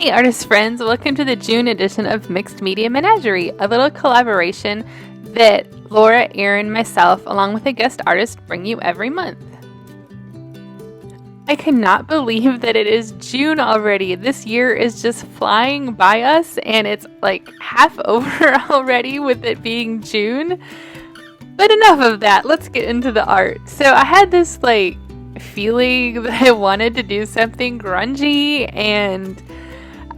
Hey artist friends, welcome to the June edition of Mixed Media Menagerie, a little collaboration that Laura, Erin, myself, along with a guest artist bring you every month. I cannot believe that it is June already. This year is just flying by us and it's like half over already with it being June. But enough of that, let's get into the art. So I had this feeling that I wanted to do something grungy and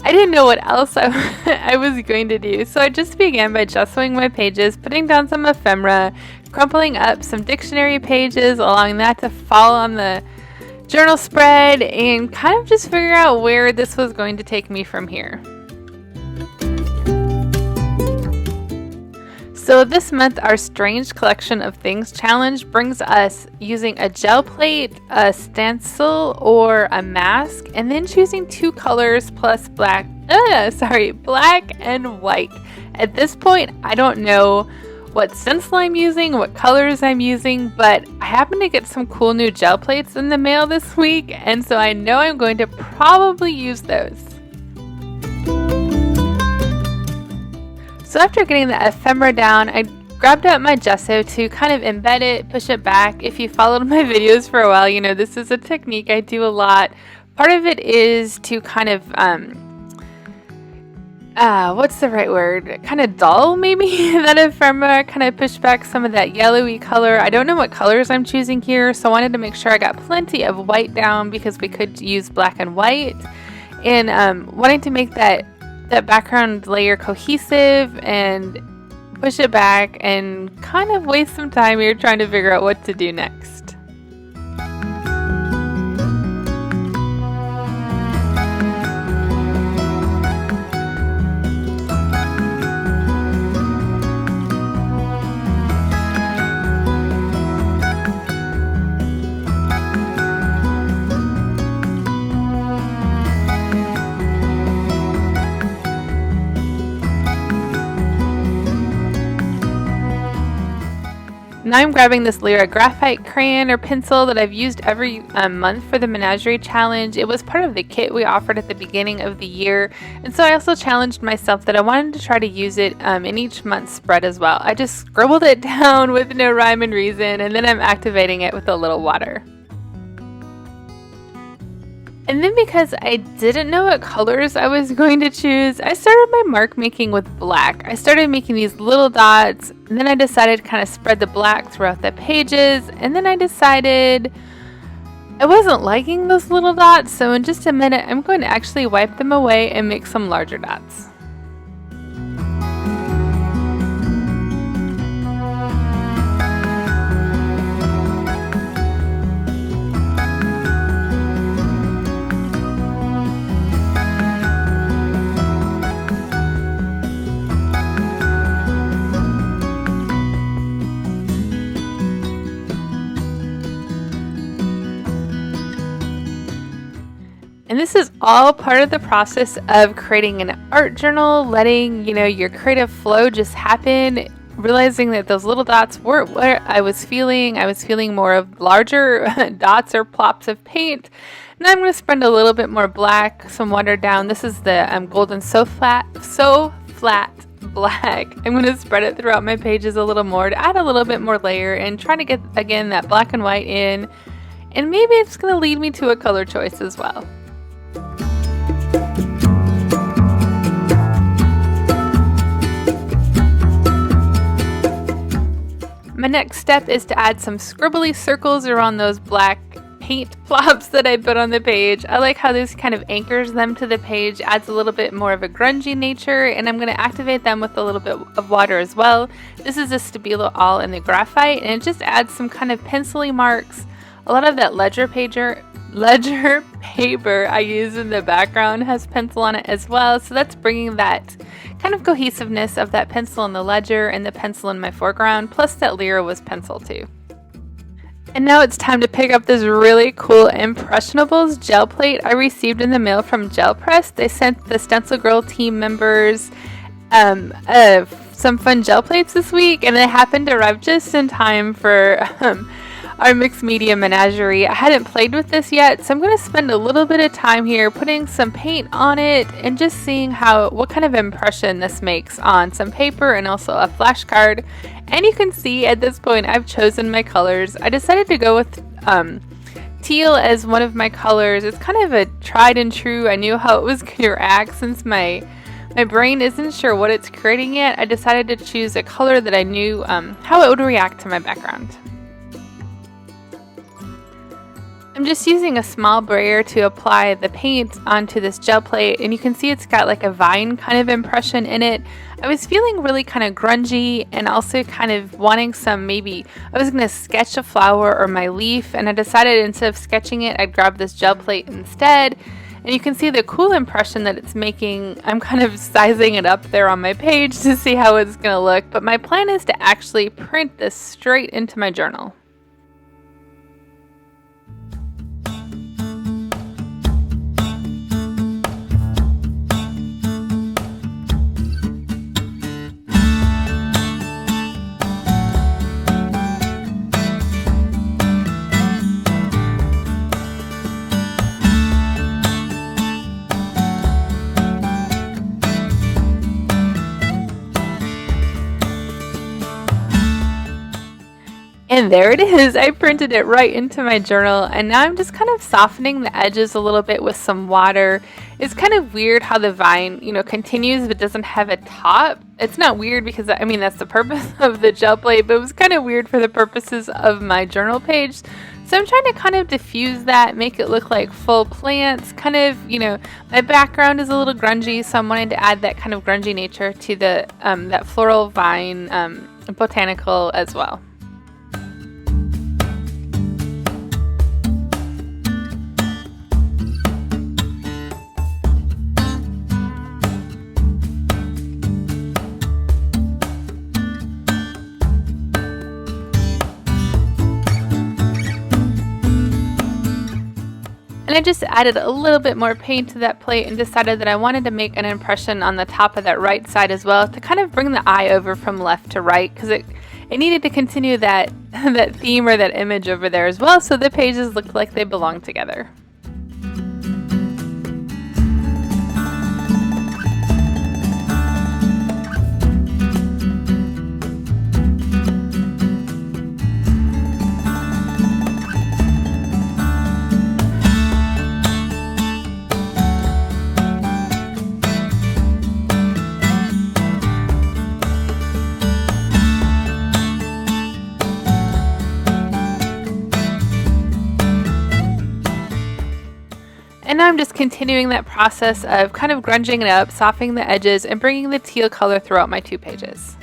I didn't know what else I was going to do, so I just began by justling my pages, putting down some ephemera, crumpling up some dictionary pages, allowing that to fall on the journal spread, and kind of just figure out where this was going to take me from here. So this month, our Strange Collection of Things challenge brings us using a gel plate, a stencil, or a mask, and then choosing 2 colors plus black and white. At this point, I don't know what stencil I'm using, what colors I'm using, but I happen to get some cool new gel plates in the mail this week, and so I know I'm going to probably use those. So after getting the ephemera down, I grabbed up my gesso to kind of embed it, push it back. If you followed my videos for a while, you know this is a technique I do a lot. Part of it is to kind of, what's the right word? Kind of dull maybe that ephemera, kind of push back some of that yellowy color. I don't know what colors I'm choosing here, so I wanted to make sure I got plenty of white down because we could use black and white. And wanting to make that background layer cohesive and push it back and kind of waste some time here trying to figure out what to do next. Now I'm grabbing this Lyra graphite crayon or pencil that I've used every month for the Menagerie challenge. It was part of the kit we offered at the beginning of the year, and so I also challenged myself that I wanted to try to use it in each month's spread as well. I just scribbled it down with no rhyme and reason, and then I'm activating it with a little water. And then because I didn't know what colors I was going to choose, I started my mark making with black. I started making these little dots, and then I decided to kind of spread the black throughout the pages, and then I decided I wasn't liking those little dots, so in just a minute I'm going to actually wipe them away and make some larger dots. And this is all part of the process of creating an art journal, letting, your creative flow just happen, realizing that those little dots weren't what I was feeling. I was feeling more of larger dots or plops of paint. And I'm going to spread a little bit more black, some water down. This is the golden so flat black. I'm going to spread it throughout my pages a little more to add a little bit more layer and try to get, again, that black and white in. And maybe it's going to lead me to a color choice as well. My next step is to add some scribbly circles around those black paint plops that I put on the page. I like how this kind of anchors them to the page, adds a little bit more of a grungy nature, and I'm going to activate them with a little bit of water as well. This is a Stabilo all in the graphite, and it just adds some kind of pencil-y marks, a lot of that ledger ledger paper I use in the background has pencil on it as well, so that's bringing that kind of cohesiveness of that pencil in the ledger and the pencil in my foreground, plus that Lyra was pencil too. And now it's time to pick up this really cool Impressionables gel plate I received in the mail from Gel Press. They sent the Stencil Girl team members some fun gel plates this week, and they happened to arrive just in time for our mixed media menagerie. I hadn't played with this yet, so I'm going to spend a little bit of time here putting some paint on it and just seeing what kind of impression this makes on some paper and also a flashcard. And you can see at this point I've chosen my colors. I decided to go with teal as one of my colors. It's kind of a tried and true. I knew how it was going to react since my brain isn't sure what it's creating yet. I decided to choose a color that I knew how it would react to my background. I'm just using a small brayer to apply the paint onto this gel plate, and you can see it's got like a vine kind of impression in it. I was feeling really kind of grungy and also kind of wanting some, maybe I was going to sketch a flower or my leaf, and I decided instead of sketching it, I'd grab this gel plate instead. And you can see the cool impression that it's making. I'm kind of sizing it up there on my page to see how it's going to look, but my plan is to actually print this straight into my journal. And there it is. I printed it right into my journal, and now I'm just kind of softening the edges a little bit with some water. It's kind of weird how the vine, continues but doesn't have a top. It's not weird because, that's the purpose of the gel plate, but it was kind of weird for the purposes of my journal page. So I'm trying to kind of diffuse that, make it look like full plants, kind of, my background is a little grungy, so I'm wanting to add that kind of grungy nature to the that floral vine botanical as well. And I just added a little bit more paint to that plate and decided that I wanted to make an impression on the top of that right side as well to kind of bring the eye over from left to right, because it needed to continue that theme or that image over there as well, so the pages looked like they belong together. And now I'm just continuing that process of kind of grunging it up, softening the edges, and bringing the teal color throughout my 2 pages.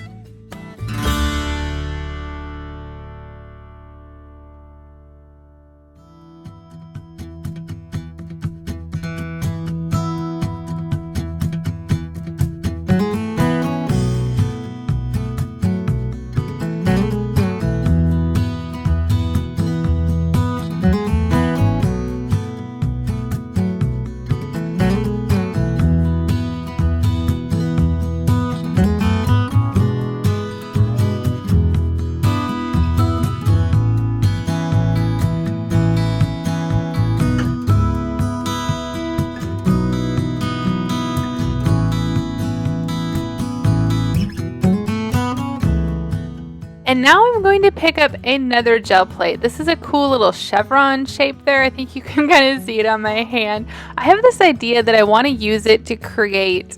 And now I'm going to pick up another gel plate. This is a cool little chevron shape there. I think you can kind of see it on my hand. I have this idea that I want to use it to create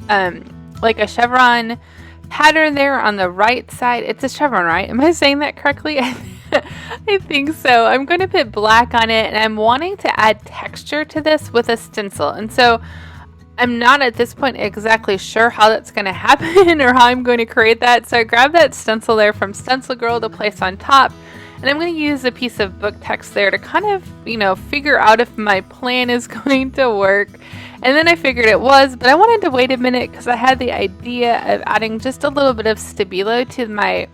like a chevron pattern there on the right side. It's a chevron, right? Am I saying that correctly? I think so. I'm going to put black on it, and I'm wanting to add texture to this with a stencil. And so I'm not at this point exactly sure how that's going to happen or how I'm going to create that. So I grabbed that stencil there from Stencil Girl to place on top. And I'm going to use a piece of book text there to kind of, figure out if my plan is going to work. And then I figured it was, but I wanted to wait a minute because I had the idea of adding just a little bit of stabilo to my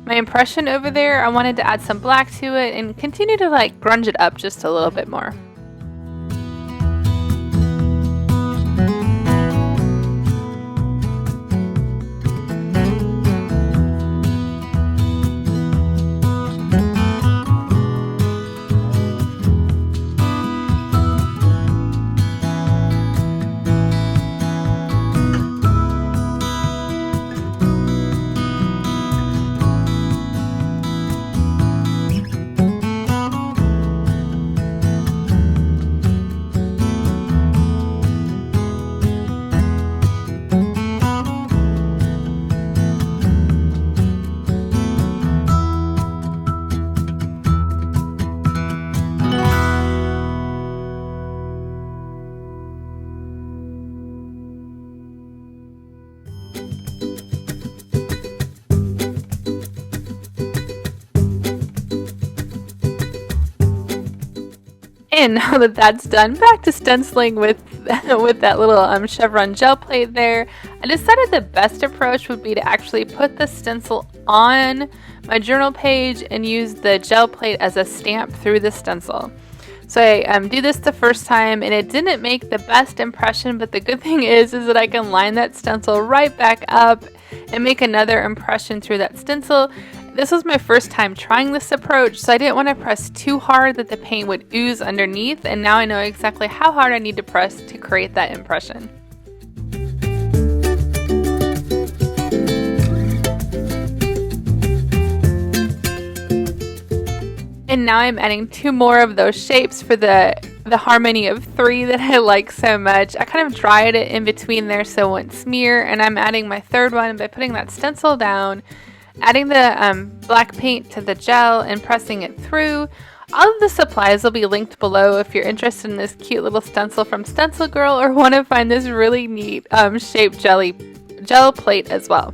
impression over there. I wanted to add some black to it and continue to grunge it up just a little bit more. And now that that's done, back to stenciling with that little chevron gel plate there. I decided the best approach would be to actually put the stencil on my journal page and use the gel plate as a stamp through the stencil. So I do this the first time and it didn't make the best impression, but the good thing is that I can line that stencil right back up and make another impression through that stencil. This was my first time trying this approach, so I didn't want to press too hard that the paint would ooze underneath, and now I know exactly how hard I need to press to create that impression. And now I'm adding 2 more of those shapes for the harmony of 3 that I like so much. I kind of dried it in between there so it wouldn't smear, and I'm adding my 3rd one by putting that stencil down, adding the black paint to the gel and pressing it through. All of the supplies will be linked below if you're interested in this cute little stencil from Stencil Girl or want to find this really neat shaped gel plate as well.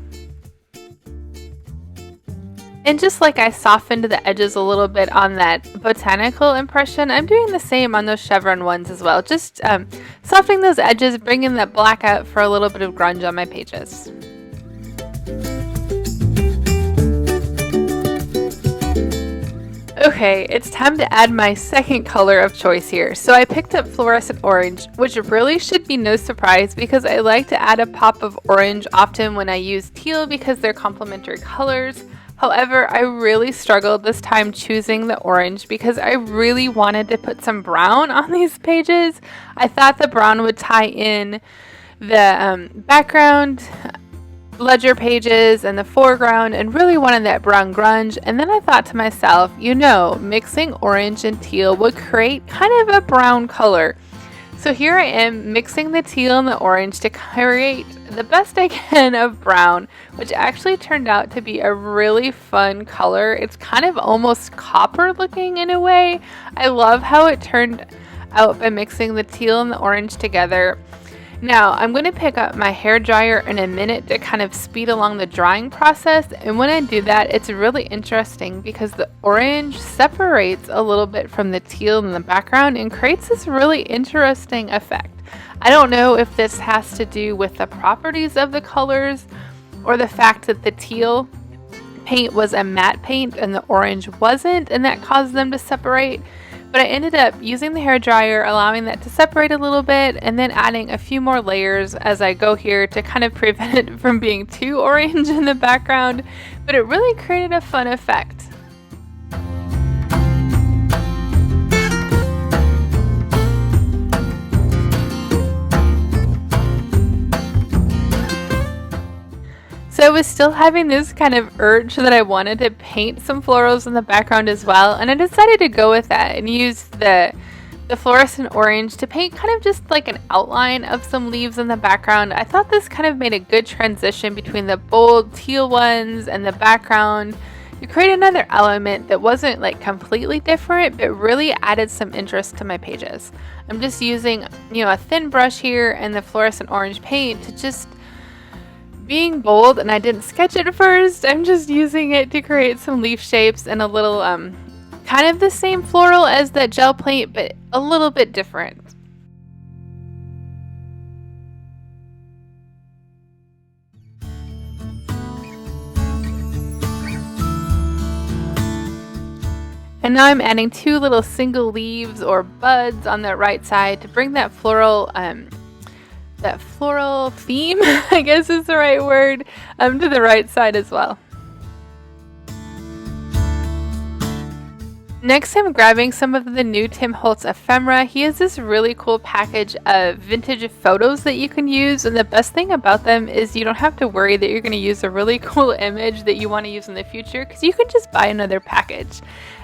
And just like I softened the edges a little bit on that botanical impression, I'm doing the same on those chevron ones as well. Just softening those edges, bringing that black out for a little bit of grunge on my pages. Okay, it's time to add my second color of choice here. So I picked up fluorescent orange, which really should be no surprise because I like to add a pop of orange often when I use teal because they're complementary colors. However, I really struggled this time choosing the orange because I really wanted to put some brown on these pages. I thought the brown would tie in the background ledger pages and the foreground and really wanted that brown grunge. And then I thought to myself, mixing orange and teal would create kind of a brown color. So here I am mixing the teal and the orange to create the best I can of brown, which actually turned out to be a really fun color. It's kind of almost copper looking in a way. I love how it turned out by mixing the teal and the orange together. Now I'm going to pick up my hair dryer in a minute to kind of speed along the drying process, and when I do that it's really interesting because the orange separates a little bit from the teal in the background and creates this really interesting effect. I don't know if this has to do with the properties of the colors or the fact that the teal paint was a matte paint and the orange wasn't, and that caused them to separate. But I ended up using the hairdryer, allowing that to separate a little bit, and then adding a few more layers as I go here to kind of prevent it from being too orange in the background. But it really created a fun effect. So I was still having this kind of urge that I wanted to paint some florals in the background as well, and I decided to go with that and use the fluorescent orange to paint kind of just like an outline of some leaves in the background. I thought this kind of made a good transition between the bold teal ones and the background to create another element that wasn't like completely different, but really added some interest to my pages. I'm just using, a thin brush here and the fluorescent orange paint to just being bold and I didn't sketch it first, I'm just using it to create some leaf shapes and a little kind of the same floral as that gel paint, but a little bit different. And now I'm adding 2 little single leaves or buds on the right side to bring that floral theme, I guess is the right word, to the right side as well. Next, I'm grabbing some of the new Tim Holtz ephemera. He has this really cool package of vintage photos that you can use, and the best thing about them is you don't have to worry that you're going to use a really cool image that you want to use in the future, because you can just buy another package.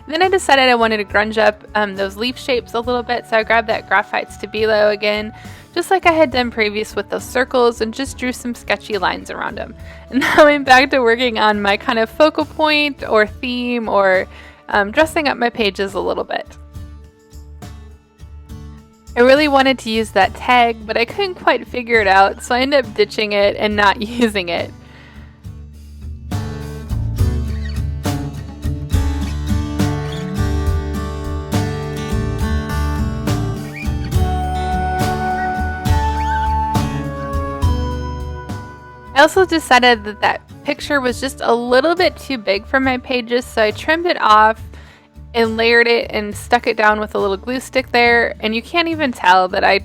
Then I decided I wanted to grunge up those leaf shapes a little bit, so I grabbed that graphite stabilo again, just like I had done previous with those circles, and just drew some sketchy lines around them. And now I'm back to working on my kind of focal point or theme, or dressing up my pages a little bit. I really wanted to use that tag, but I couldn't quite figure it out, so I ended up ditching it and not using it. I also decided that that picture was just a little bit too big for my pages, so I trimmed it off and layered it and stuck it down with a little glue stick there, and you can't even tell that I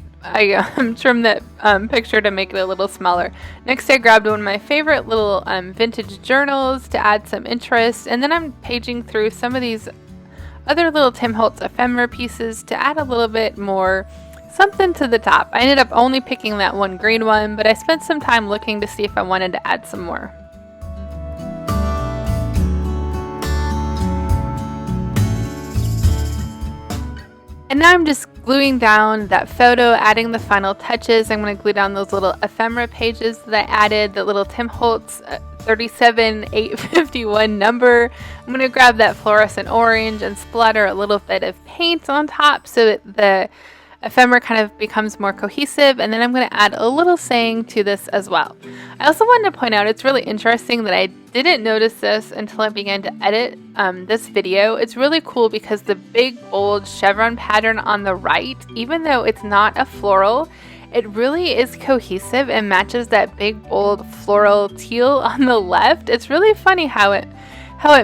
trimmed that picture to make it a little smaller. Next, I grabbed one of my favorite little vintage journals to add some interest, and then I'm paging through some of these other little Tim Holtz ephemera pieces to add a little bit more something to the top. I ended up only picking that one green one, but I spent some time looking to see if I wanted to add some more. And now I'm just gluing down that photo, adding the final touches. I'm going to glue down those little ephemera pages that I added, the little Tim Holtz 37851 number. I'm going to grab that fluorescent orange and splatter a little bit of paint on top so that the ephemera kind of becomes more cohesive, and then I'm going to add a little saying to this as well. I also wanted to point out, it's really interesting that I didn't notice this until I began to edit this video. It's really cool because the big bold chevron pattern on the right, even though it's not a floral, it really is cohesive and matches that big bold floral teal on the left. It's really funny how it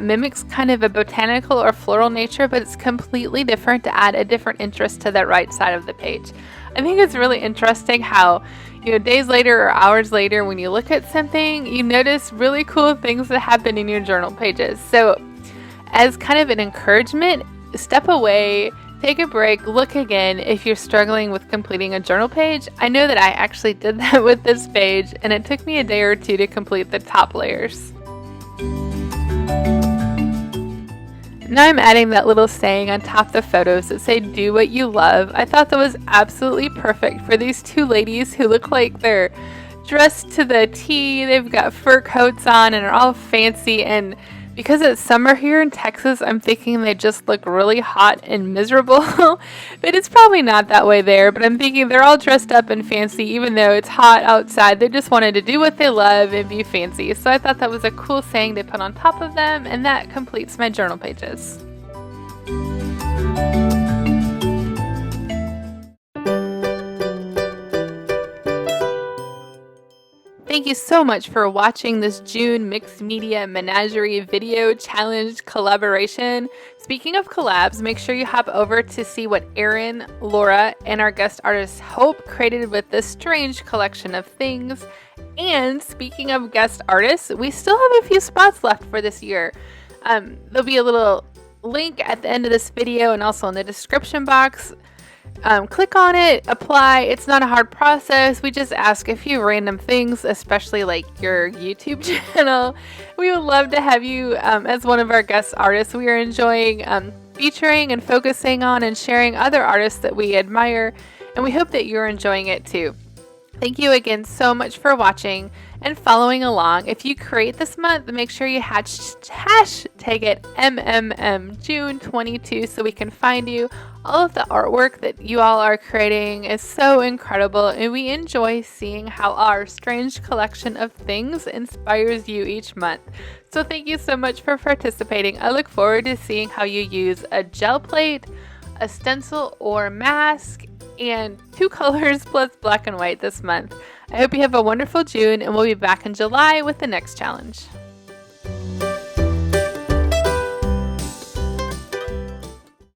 mimics kind of a botanical or floral nature, but it's completely different to add a different interest to that right side of the page. I think it's really interesting how, days later or hours later, when you look at something, you notice really cool things that happen in your journal pages. So as kind of an encouragement, step away, take a break, look again if you're struggling with completing a journal page. I know that I actually did that with this page, and it took me a day or two to complete the top layers. Now I'm adding that little saying on top of the photos that say, "Do what you love." I thought that was absolutely perfect for these two ladies who look like they're dressed to the T. They've got fur coats on and are all fancy, and because it's summer here in Texas, I'm thinking they just look really hot and miserable. But it's probably not that way there, but I'm thinking they're all dressed up and fancy even though it's hot outside. They just wanted to do what they love and be fancy. So I thought that was a cool saying to put on top of them, and that completes my journal pages. Thank you so much for watching this June Mixed Media Menagerie video challenge collaboration. Speaking of collabs, make sure you hop over to see what Erin, Laura, and our guest artist Hope created with this strange collection of things. And speaking of guest artists, we still have a few spots left for this year. There'll be a little link at the end of this video and also in the description box. Click on it, apply. It's not a hard process. We just ask a few random things, especially like your YouTube channel. We would love to have you as one of our guest artists. We are enjoying featuring and focusing on and sharing other artists that we admire, and we hope that you're enjoying it too. Thank you again so much for watching and following along. If you create this month, make sure you hashtag it MMM June 22 so we can find you. All of the artwork that you all are creating is so incredible, and we enjoy seeing how our strange collection of things inspires you each month. So thank you so much for participating. I look forward to seeing how you use a gel plate, a stencil or mask, and 2 colors plus black and white this month. I hope you have a wonderful June, and we'll be back in July with the next challenge.